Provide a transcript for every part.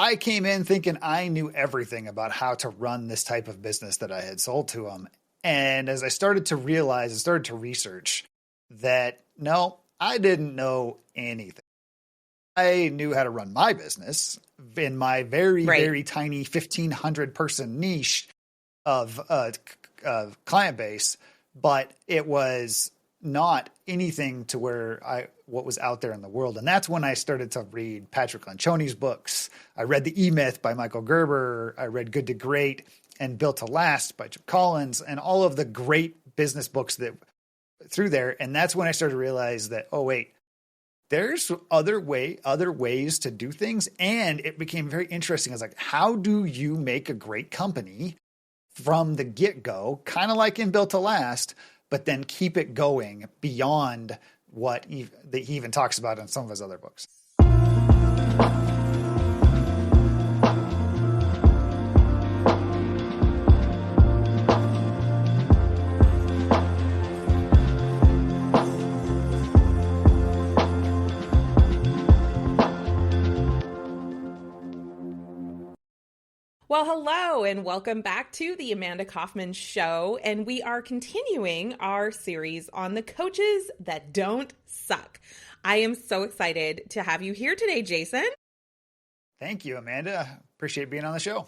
I came in thinking I knew everything about how to run this type of business that I had sold to them. And as I started to realize and started to research that, no, I didn't know anything. I knew how to run my business in my very, Right. very tiny 1,500 person niche of client base, but it was not anything to what was out there in the world. And that's when I started to read Patrick Lencioni's books. I read The E-Myth by Michael Gerber. I read Good to Great and Built to Last by Jim Collins, and all of the great business books that through there. And that's when I started to realize that, oh, wait, there's other ways to do things. And it became very interesting. I was like, how do you make a great company from the get-go, kind of like in Built to Last, but then keep it going beyond what he even talks about in some of his other books? Well, hello, and welcome back to the Amanda Kaufman Show. And we are continuing our series on the coaches that don't suck. I am so excited to have you here today, Jason. Thank you, Amanda. Appreciate being on the show.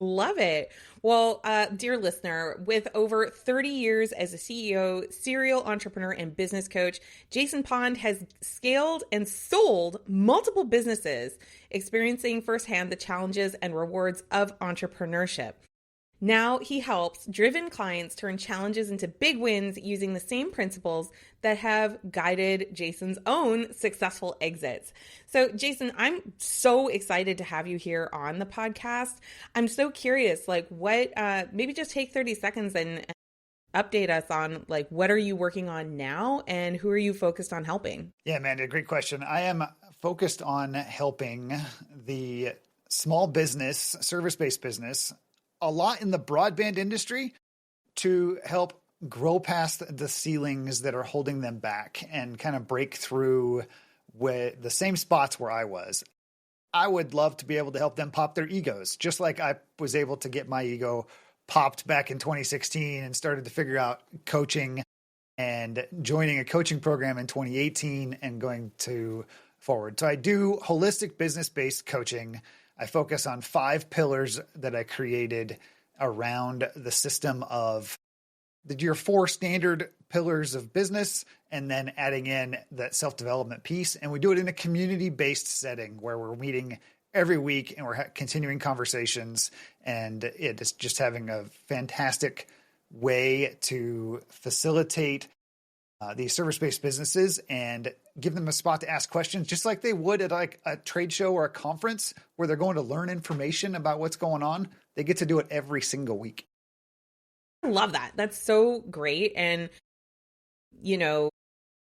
Love it. Well, dear listener, with over 30 years as a CEO, serial entrepreneur, and business coach, Jason Pond has scaled and sold multiple businesses, experiencing firsthand the challenges and rewards of entrepreneurship. Now he helps driven clients turn challenges into big wins using the same principles that have guided Jason's own successful exits. So Jason, I'm so excited to have you here on the podcast. I'm so curious, maybe just take 30 seconds and update us on what are you working on now and who are you focused on helping? Yeah, Amanda, great question. I am focused on helping the small business, service-based business, a lot in the broadband industry, to help grow past the ceilings that are holding them back and kind of break through with the same spots where I was. I would love to be able to help them pop their egos, just like I was able to get my ego popped back in 2016 and started to figure out coaching and joining a coaching program in 2018 and going to forward. So I do holistic business-based coaching. I focus on 5 pillars that I created around the system of your 4 standard pillars of business, and then adding in that self-development piece. And we do it in a community-based setting where we're meeting every week and we're continuing conversations, and it is just having a fantastic way to facilitate these service-based businesses and give them a spot to ask questions, just like they would at a trade show or a conference where they're going to learn information about what's going on. They get to do it every single week. I love that. That's so great. And,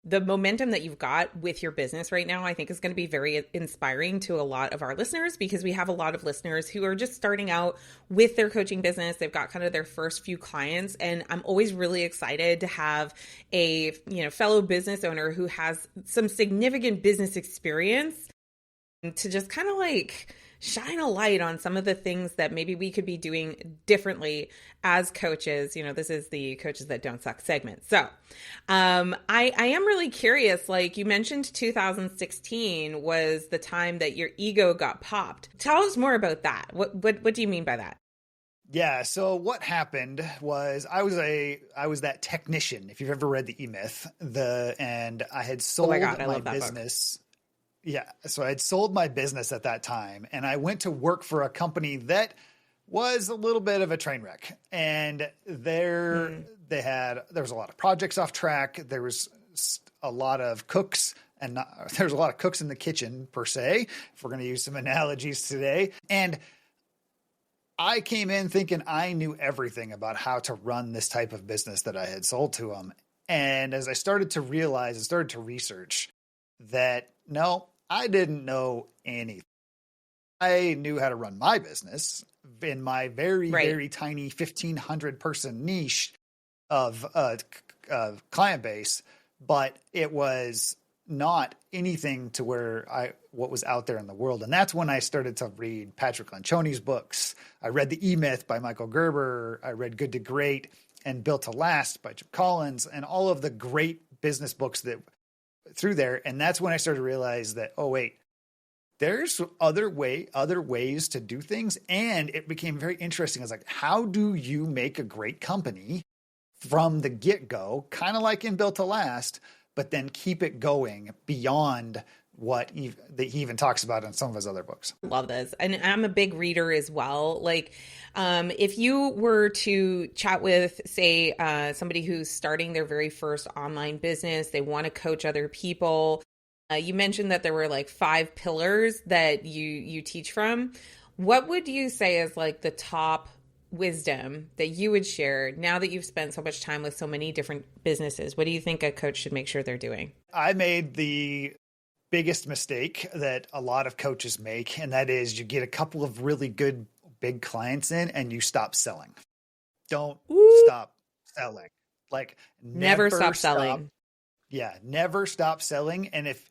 the momentum that you've got with your business right now, I think is going to be very inspiring to a lot of our listeners, because we have a lot of listeners who are just starting out with their coaching business. They've got kind of their first few clients. And I'm always really excited to have a, fellow business owner who has some significant business experience to just kind of shine a light on some of the things that maybe we could be doing differently as coaches. This is the Coaches That Don't Suck segment. So I am really curious, you mentioned 2016 was the time that your ego got popped. Tell us more about that. What do you mean by that? Yeah. So what happened was I was that technician. If you've ever read the E-Myth, and I had sold my business. Book. Yeah. So I'd sold my business at that time, and I went to work for a company that was a little bit of a train wreck. And there was a lot of projects off track. There was a lot of cooks, and there's a lot of cooks in the kitchen per se, if we're going to use some analogies today. And I came in thinking I knew everything about how to run this type of business that I had sold to them. And as I started to realize and started to research that, no, I didn't know anything. I knew how to run my business in my very, very tiny 1,500 person niche of client base, but it was not anything to what was out there in the world. And that's when I started to read Patrick Lencioni's books. I read The E-Myth by Michael Gerber. I read Good to Great and Built to Last by Jim Collins, and all of the great business books that through there. And that's when I started to realize that, oh, wait, there's other ways to do things. And it became very interesting. I was like, how do you make a great company from the get-go, kind of like in Built to Last, but then keep it going beyond what he even talks about in some of his other books. Love this. And I'm a big reader as well. Like, if you were to chat with, say, somebody who's starting their very first online business, they want to coach other people. You mentioned that there were like 5 pillars that you teach from. What would you say is like the top wisdom that you would share now that you've spent so much time with so many different businesses? What do you think a coach should make sure they're doing? I made the biggest mistake that a lot of coaches make, and that is you get a couple of really good big clients in and you stop selling. Don't stop selling. Like never stop selling. Yeah, never stop selling. And if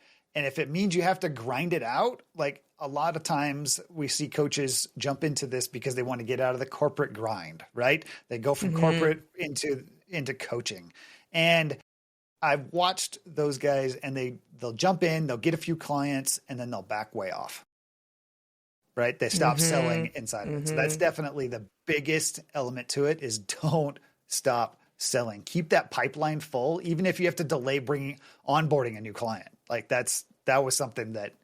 it means you have to grind it out, like a lot of times we see coaches jump into this because they want to get out of the corporate grind, right? They go from corporate into coaching. And I've watched those guys, and they'll jump in, they'll get a few clients, and then they'll back way off, right? They stop selling inside of it. So that's definitely the biggest element to it is don't stop selling. Keep that pipeline full, even if you have to delay onboarding a new client. Like that was something that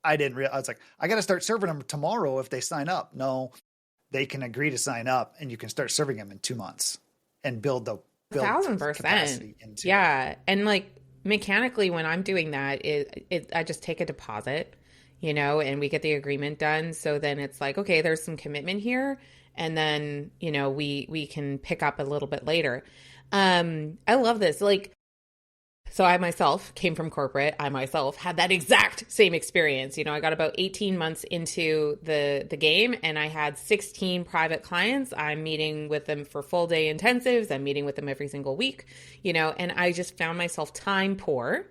I didn't realize. I was like, I got to start serving them tomorrow if they sign up. No, they can agree to sign up, and you can start serving them in 2 months and build 1,000%. Yeah. And like mechanically, when I'm doing that, I just take a deposit, and we get the agreement done. So then it's like, okay, there's some commitment here. And then, we can pick up a little bit later. I love this. Like, so I myself came from corporate. I myself had that exact same experience. I got about 18 months into the game, and I had 16 private clients. I'm meeting with them for full day intensives. I'm meeting with them every single week, and I just found myself time poor.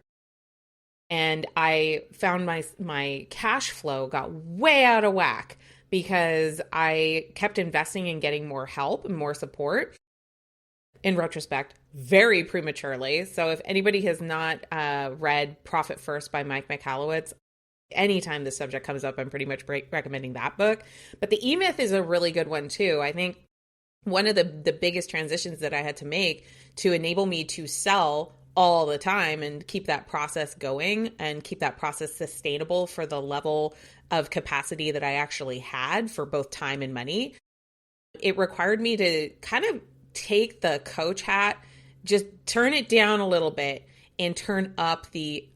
And I found my cash flow got way out of whack because I kept investing in getting more help and more support. In retrospect, very prematurely. So if anybody has not read Profit First by Mike Michalowicz, anytime the subject comes up, I'm pretty much recommending that book. But the E-Myth is a really good one too. I think one of the biggest transitions that I had to make to enable me to sell all the time and keep that process going and keep that process sustainable for the level of capacity that I actually had for both time and money, it required me to kind of take the coach hat, just turn it down a little bit and turn up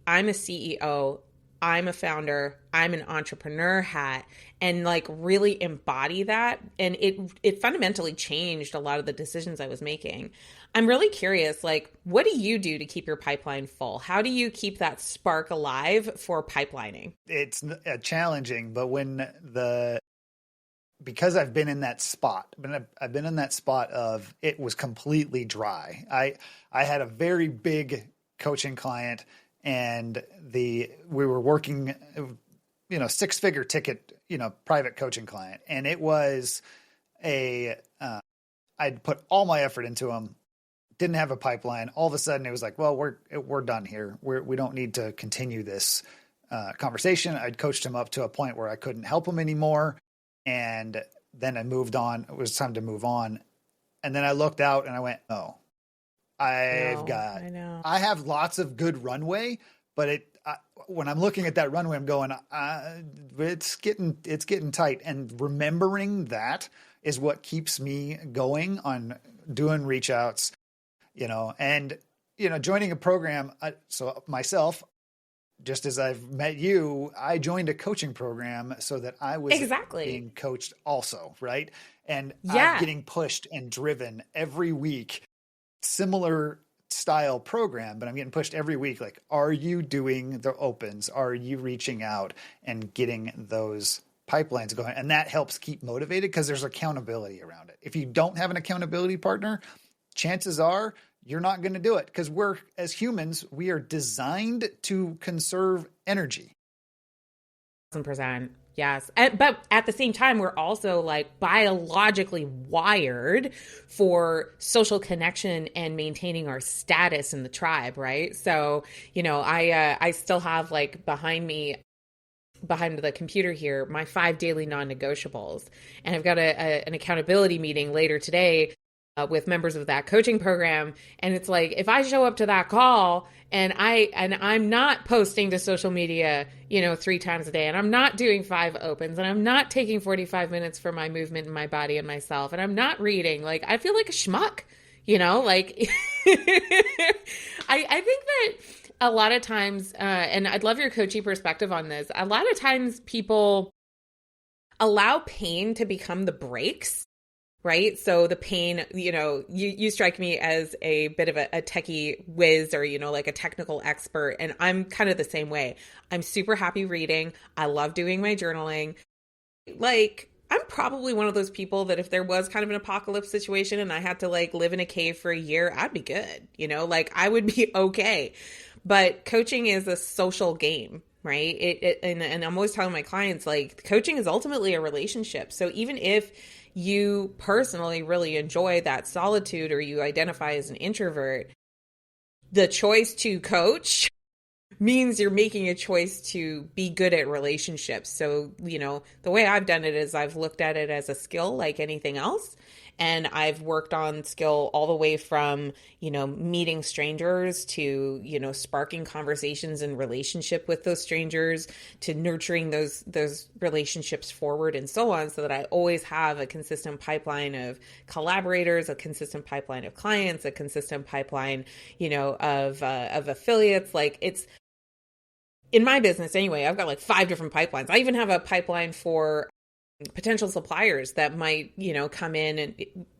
I'm a CEO, I'm a founder, I'm an entrepreneur hat, and like really embody that. And it fundamentally changed a lot of the decisions I was making. I'm really curious, like, what do you do to keep your pipeline full? How do you keep that spark alive for pipelining? It's challenging, but because I've been in that spot, I've been in that spot of it was completely dry. I had a very big coaching client, and we were working, 6-figure ticket, private coaching client. And it was I'd put all my effort into him, didn't have a pipeline. All of a sudden it was like, well, we're done here. We don't need to continue this conversation. I'd coached him up to a point where I couldn't help him anymore. And then I moved on. It was time to move on. And then I looked out and I went, oh, I have lots of good runway, but when I'm looking at that runway, I'm going, it's getting tight. And remembering that is what keeps me going on doing reach outs, and, joining a program. So myself, just as I've met you, I joined a coaching program so that I was being coached also, right? And I'm getting pushed and driven every week, similar style program, but I'm getting pushed every week. Like, are you doing the opens? Are you reaching out and getting those pipelines going? And that helps keep motivated because there's accountability around it. If you don't have an accountability partner, chances are you're not going to do it because as humans, we are designed to conserve energy. 1,000%. Yes. But at the same time, we're also like biologically wired for social connection and maintaining our status in the tribe, right? So, I still have like behind the computer here, my 5 daily non-negotiables. And I've got an accountability meeting later today with members of that coaching program. And it's like, if I show up to that call and I'm not posting to social media, 3 times a day, and I'm not doing 5 opens, and I'm not taking 45 minutes for my movement in my body and myself, and I'm not reading, like, I feel like a schmuck, like I think that a lot of times, and I'd love your coaching perspective on this, a lot of times people allow pain to become the brakes. Right. So the pain, you strike me as a bit of a techie whiz or, like a technical expert. And I'm kind of the same way. I'm super happy reading. I love doing my journaling. Like, I'm probably one of those people that if there was kind of an apocalypse situation and I had to like live in a cave for a year, I'd be good. Like I would be okay. But coaching is a social game. Right. And I'm always telling my clients, like, coaching is ultimately a relationship. So even if you personally really enjoy that solitude or you identify as an introvert, the choice to coach means you're making a choice to be good at relationships. So, the way I've done it is I've looked at it as a skill like anything else. And I've worked on skill all the way from, meeting strangers to, sparking conversations and relationship with those strangers to nurturing those relationships forward and so on, so that I always have a consistent pipeline of collaborators, a consistent pipeline of clients, a consistent pipeline, of affiliates. Like, it's in my business anyway, I've got like 5 different pipelines. I even have a pipeline for potential suppliers that might, come in. And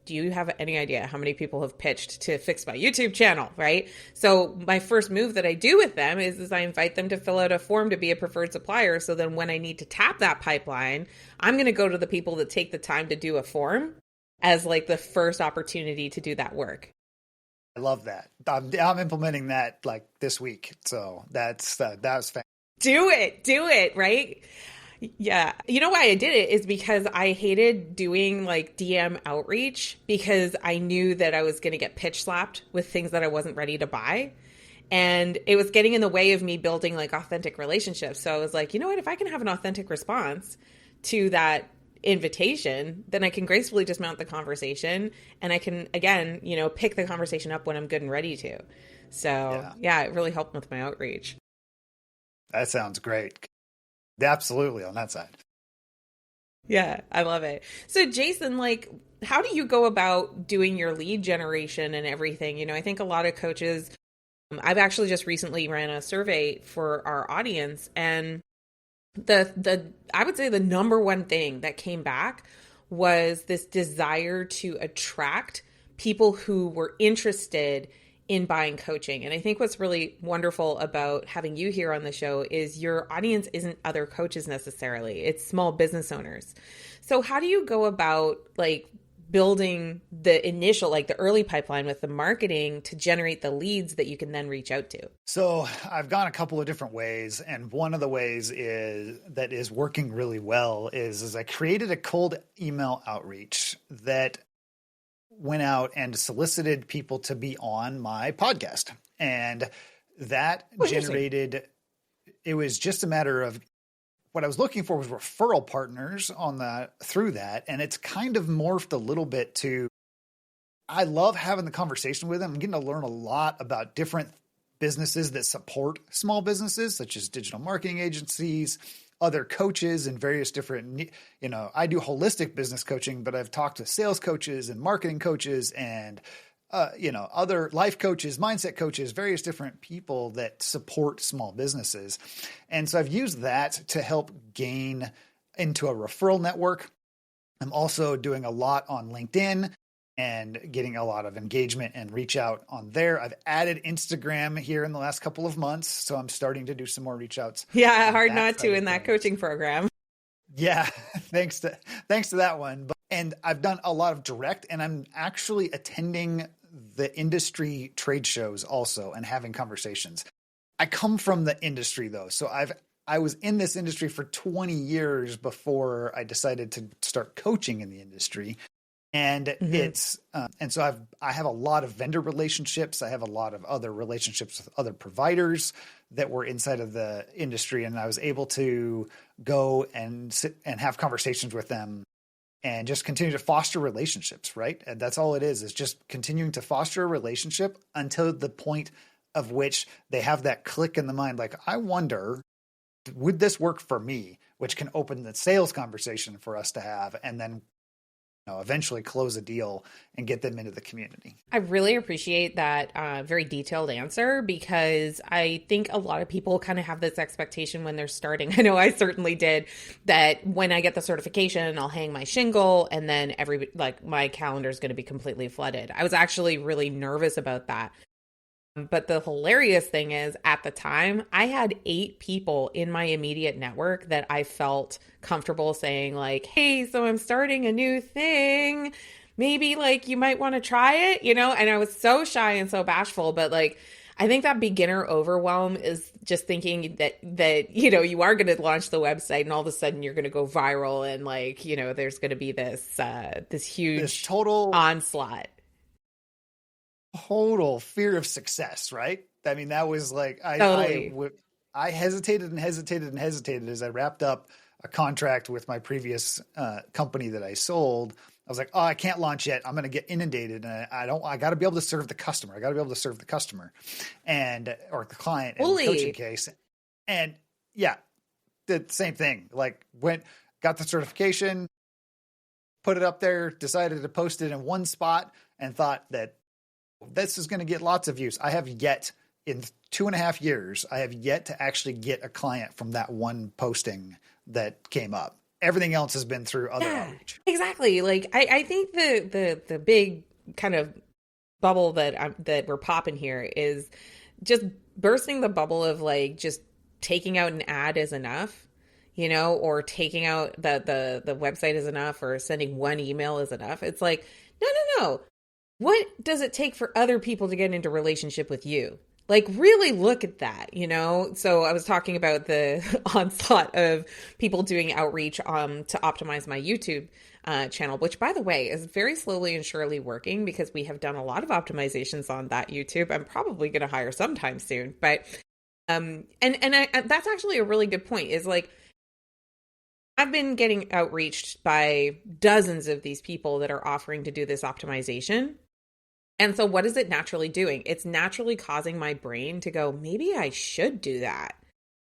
do you have any idea how many people have pitched to fix my YouTube channel, right? So my first move that I do with them is I invite them to fill out a form to be a preferred supplier. So then when I need to tap that pipeline, I'm going to go to the people that take the time to do a form as like the first opportunity to do that work. I love that. I'm implementing that like this week. So that was fantastic. Do it, right? Yeah. You know why I did it is because I hated doing like DM outreach because I knew that I was going to get pitch slapped with things that I wasn't ready to buy. And it was getting in the way of me building like authentic relationships. So I was like, you know what, if I can have an authentic response to that invitation, then I can gracefully dismount the conversation and I can, again, pick the conversation up when I'm good and ready to. So yeah, it really helped with my outreach. That sounds great. Absolutely on that side. Yeah, I love it. So Jason, like, how do you go about doing your lead generation and everything? I think a lot of coaches, I've actually just recently ran a survey for our audience, and I would say the number one thing that came back was this desire to attract people who were interested in buying coaching. And I think what's really wonderful about having you here on the show is your audience isn't other coaches necessarily. It's small business owners. So how do you go about like building the initial, like the early pipeline with the marketing to generate the leads that you can then reach out to? So I've gone a couple of different ways. And one of the ways that is working really well is I created a cold email outreach that went out and solicited people to be on my podcast. And that generated, it was just a matter of what I was looking for was referral partners through that. And it's kind of morphed a little bit to, I love having the conversation with them. I'm getting to learn a lot about different businesses that support small businesses, such as digital marketing agencies, other coaches and various different, I do holistic business coaching, but I've talked to sales coaches and marketing coaches and, other life coaches, mindset coaches, various different people that support small businesses. And so I've used that to help gain into a referral network. I'm also doing a lot on LinkedIn and getting a lot of engagement and reach out on there. I've added Instagram here in the last couple of months, so I'm starting to do some more reach outs. Yeah, hard not to in that coaching program. Yeah, thanks to that one. And I've done a lot of direct, and I'm actually attending the industry trade shows also and having conversations. I come from the industry though, so I was in this industry for 20 years before I decided to start coaching in the industry. And and so I have a lot of vendor relationships. I have a lot of other relationships with other providers that were inside of the industry. And I was able to go and sit and have conversations with them and just continue to foster relationships, right? And that's all it is just continuing to foster a relationship until the point of which they have that click in the mind. Like, I wonder, would this work for me? Which can open the sales conversation for us to have. And then eventually close a deal and get them into the community. I really appreciate that very detailed answer, because I think a lot of people kind of have this expectation when they're starting. I know I certainly did, that when I get the certification, I'll hang my shingle and then my calendar is going to be completely flooded. I was actually really nervous about that. But the hilarious thing is, at the time, I had 8 people in my immediate network that I felt comfortable saying, like, hey, so I'm starting a new thing. Maybe you might want to try it, And I was so shy and so bashful. But I think that beginner overwhelm is just thinking that you are going to launch the website and all of a sudden you're going to go viral and there's going to be this huge total onslaught. Total fear of success, right? I mean, that was I hesitated and hesitated and hesitated as I wrapped up a contract with my previous company that I sold. I was like, oh, I can't launch yet. I'm going to get inundated. And I got to be able to serve the customer. I got to be able to serve the customer or the client in the coaching case. And yeah, the same thing. Got the certification, put it up there, decided to post it in one spot and thought that this is going to get lots of views. I have yet, in 2.5 years, I have yet to actually get a client from that one posting that came up. Everything else has been through other outreach. Exactly. I think the big kind of bubble that we're popping here is just bursting the bubble of just taking out an ad is enough, or taking out the website is enough, or sending one email is enough. It's like, no. What does it take for other people to get into relationship with you? Really look at that, So I was talking about the onslaught of people doing outreach to optimize my YouTube channel, which, by the way, is very slowly and surely working, because we have done a lot of optimizations on that YouTube. I'm probably going to hire sometime soon, but that's actually a really good point. Is I've been getting outreached by dozens of these people that are offering to do this optimization. And so what is it naturally doing? It's naturally causing my brain to go, maybe I should do that.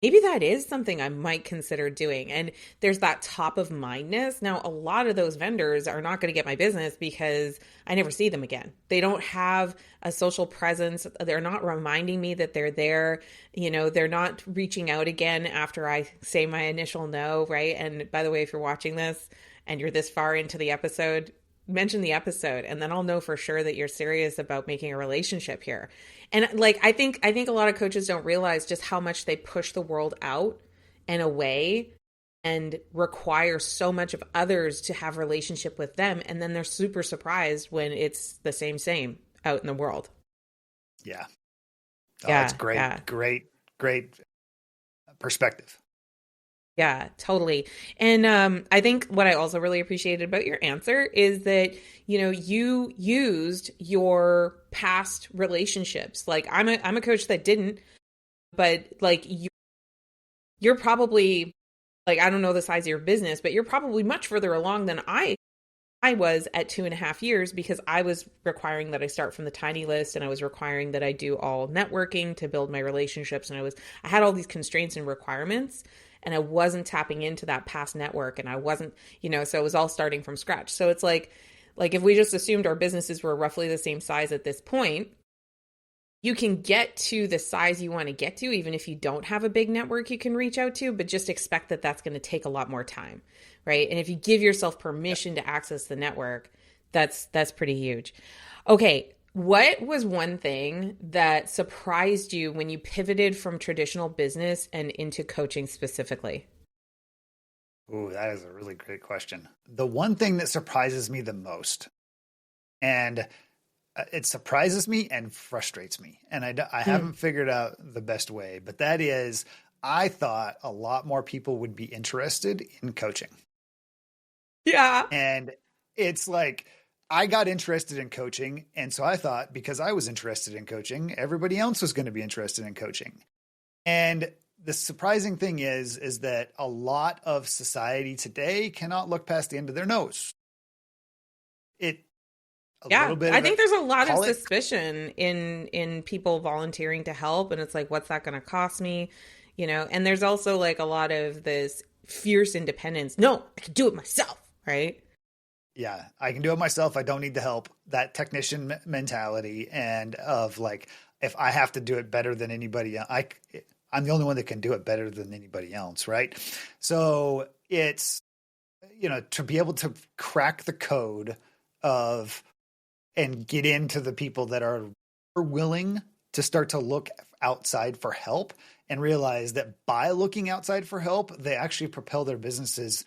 Maybe that is something I might consider doing. And there's that top of mindness. Now, a lot of those vendors are not going to get my business because I never see them again. They don't have a social presence. They're not reminding me that they're there. They're not reaching out again after I say my initial no, right? And by the way, if you're watching this and you're this far into the episode, mention the episode, and then I'll know for sure that you're serious about making a relationship here. And I think a lot of coaches don't realize just how much they push the world out and away and require so much of others to have a relationship with them. And then they're super surprised when it's the same out in the world. Yeah. Oh, that's great. Yeah. Great perspective. Yeah, totally. And I think what I also really appreciated about your answer is that, you used your past relationships. I'm a coach that didn't, but you're probably I don't know the size of your business, but you're probably much further along than I was at 2.5 years, because I was requiring that I start from the tiny list, and I was requiring that I do all networking to build my relationships. And I had all these constraints and requirements, and I wasn't tapping into that past network, and I wasn't, so it was all starting from scratch. So it's like if we just assumed our businesses were roughly the same size at this point, you can get to the size you want to get to, even if you don't have a big network you can reach out to, but just expect that that's going to take a lot more time, right? And if you give yourself permission to access the network, that's pretty huge. Okay. What was one thing that surprised you when you pivoted from traditional business and into coaching specifically? Ooh, that is a really great question. The one thing that surprises me the most, and it surprises me and frustrates me, and I haven't figured out the best way, but that is, I thought a lot more people would be interested in coaching. Yeah. And it's like, I got interested in coaching. And so I thought because I was interested in coaching, everybody else was going to be interested in coaching. And the surprising thing is that a lot of society today cannot look past the end of their nose. I think there's a lot of suspicion in people volunteering to help, and it's like, what's that going to cost me? And there's also like a lot of this fierce independence. No, I can do it myself, right? Yeah, I can do it myself. I don't need the help. That technician mentality, and of like, if I have to do it better than anybody else, I'm the only one that can do it better than anybody else, right? So it's, to be able to crack the code of and get into the people that are willing to start to look outside for help and realize that by looking outside for help, they actually propel their businesses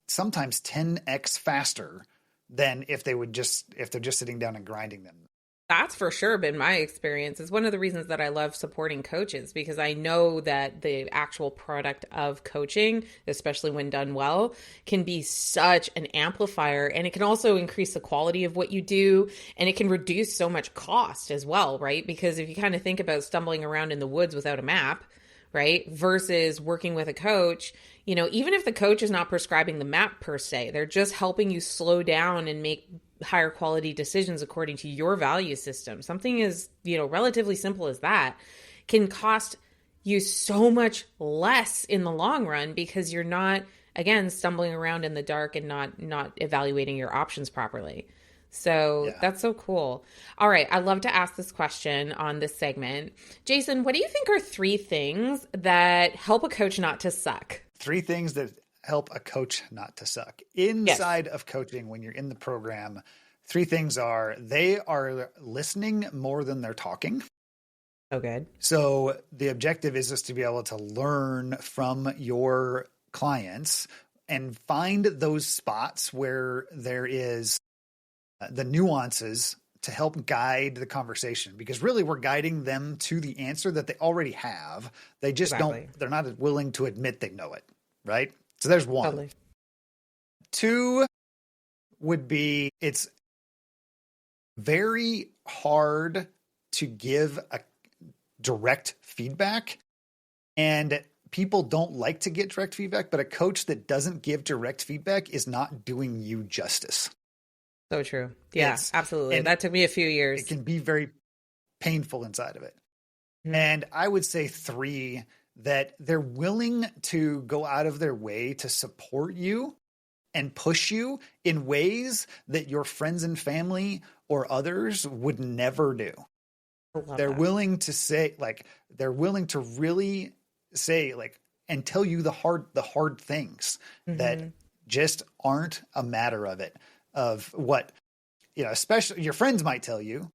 sometimes 10x faster than if they're just sitting down and grinding them. That's for sure been my experience. It's one of the reasons that I love supporting coaches, because I know that the actual product of coaching, especially when done well, can be such an amplifier, and it can also increase the quality of what you do, and it can reduce so much cost as well, right? Because if you kind of think about stumbling around in the woods without a map, right, versus working with a coach, even if the coach is not prescribing the map per se, they're just helping you slow down and make higher quality decisions according to your value system. Something as, relatively simple as that can cost you so much less in the long run, because you're not, again, stumbling around in the dark and not evaluating your options properly. So That's so cool. All right. I love to ask this question on this segment. Jason, what do you think are 3 things that help a coach not to suck? 3 things that help a coach not to suck. Inside of coaching, when you're in the program, 3 things are: they are listening more than they're talking. Oh, good. So the objective is just to be able to learn from your clients and find those spots where there is the nuances to help guide the conversation, because really we're guiding them to the answer that they already have. They just they're not willing to admit they know it. Right. So there's 1. Totally. 2 would be, it's very hard to give a direct feedback, and people don't like to get direct feedback, but a coach that doesn't give direct feedback is not doing you justice. So true. Yeah, absolutely. That took me a few years. It can be very painful inside of it. Mm-hmm. And I would say 3, that they're willing to go out of their way to support you and push you in ways that your friends and family or others would never do. They're willing to say, like, they're willing to really say, like, and tell you the hard things that just aren't a matter of what, especially your friends might tell you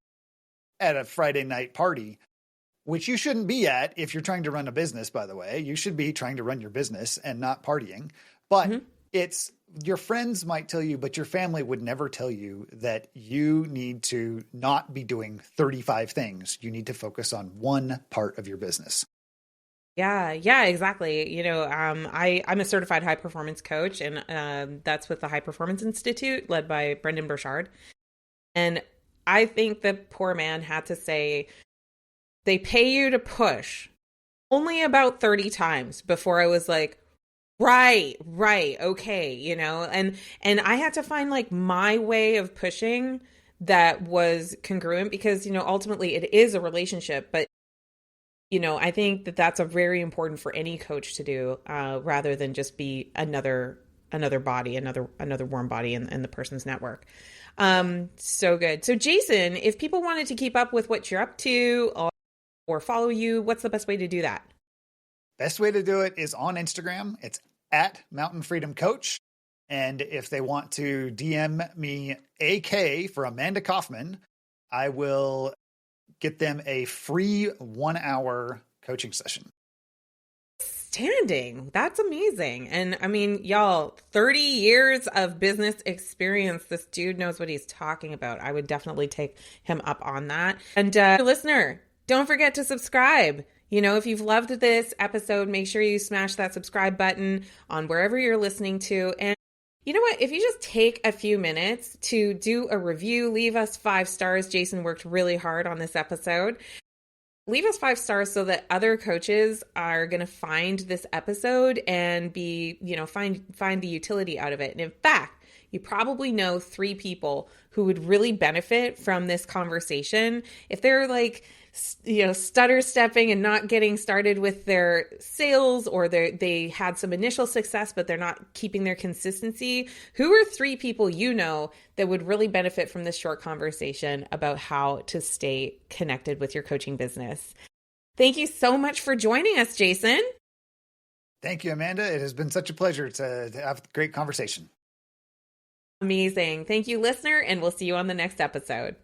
at a Friday night party, which you shouldn't be at if you're trying to run a business, by the way. You should be trying to run your business and not partying. But it's, your friends might tell you, but your family would never tell you that you need to not be doing 35 things. You need to focus on one part of your business. Yeah, exactly. I'm a certified high performance coach, and that's with the High Performance Institute led by Brendan Burchard. And I think the poor man had to say, they pay you to push only about 30 times before I was like, right, okay, and I had to find like my way of pushing that was congruent, because, ultimately it is a relationship, but I think that that's a very important for any coach to do, rather than just be another body, another warm body in the person's network. So good. So Jason, if people wanted to keep up with what you're up to or follow you, what's the best way to do that? Best way to do it is on Instagram. It's at Mountain Freedom Coach. And if they want to DM me AK for Amanda Kaufman, I will get them a free 1-hour coaching session. Outstanding. That's amazing. And I mean, y'all, 30 years of business experience. This dude knows what he's talking about. I would definitely take him up on that. And listener, don't forget to subscribe. If you've loved this episode, make sure you smash that subscribe button on wherever you're listening to. And you know what? If you just take a few minutes to do a review, leave us 5 stars. Jason worked really hard on this episode. Leave us 5 stars so that other coaches are going to find this episode and find the utility out of it. And in fact, you probably know 3 people who would really benefit from this conversation. If they're stutter stepping and not getting started with their sales, or they had some initial success, but they're not keeping their consistency, who are 3 people that would really benefit from this short conversation about how to stay connected with your coaching business? Thank you so much for joining us, Jason. Thank you, Amanda. It has been such a pleasure to have a great conversation. Amazing. Thank you, listener, and we'll see you on the next episode.